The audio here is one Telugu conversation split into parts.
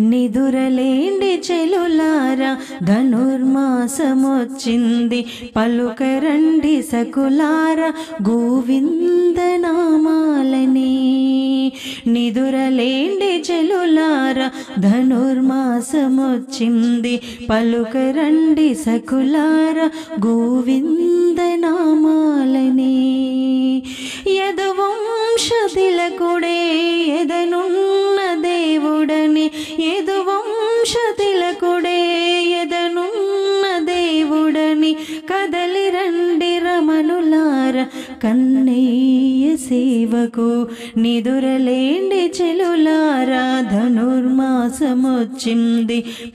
నిదురలేండి చెలులారా ధనుర్మాసమొచ్చింది పలుకరండి సకులారా గోవిందనామాలని నిదురలేండి చెలులారా ధనుర్మాసమొచ్చింది పలుకరండి సకులారా గోవిందనామాలని యదువంశతిలకుడే ఎదనున్న దేవుడని యదువంశతిలకుడే ఎదనున్న దేవుడని కదలిరండి రమణులార కన్నయ్య సేవకు నిదురలేండి చెలులారా ధనుర్మాసమొచ్చింది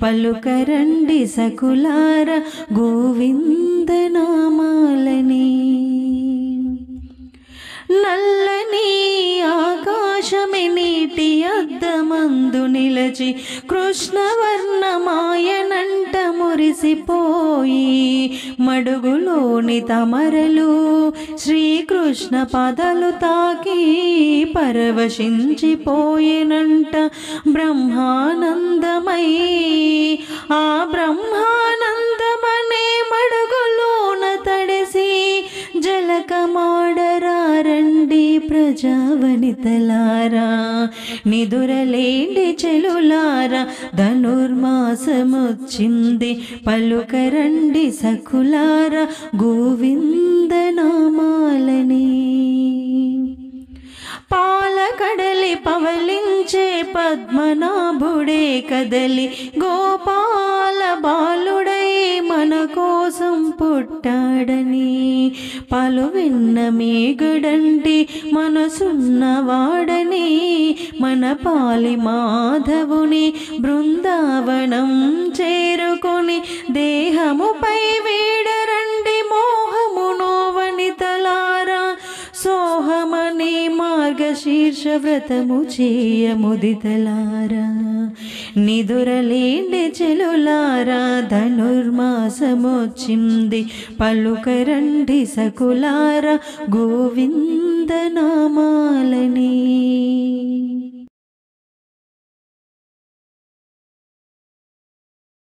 పలుకరండి సకులార గోవిందనామాలని నల్లని ఆకాశమే నీటి అద్దమందు నిలచి కృష్ణవర్ణమాయనంట మురిసిపోయి మడుగులోని తమరలు శ్రీకృష్ణ పదలు తాకి పరవశించిపోయినంట బ్రహ్మానందమై ఆ బ్రహ్మానందమనే మడుగులోన తడిసి జలకమాడరారండి ప్రజావనితలారా నిదురలేండి చెలులారా ధనుర్మాసమొచ్చింది పలుకరండి సకులారా గోవిందనామాలని పాలకడలి పవలించే పద్మనాభుడే కదలి గోపాల బాలుడై మన కోసం పుట్టాడని పలువిన్న మేగుడంటి మనసున్నవాడని మన పాలి మాధవుని బృందావనం చేరుకొని దేహముపై వీడరండి మోహమును వనితలారా సోహమని మార్గశీర్ష వ్రతము చేయముదితలారా నిదురలేండి చెలులారా ధనుర్మాసమొచ్చింది పలుకరండి సకులారా గోవిందనామాలని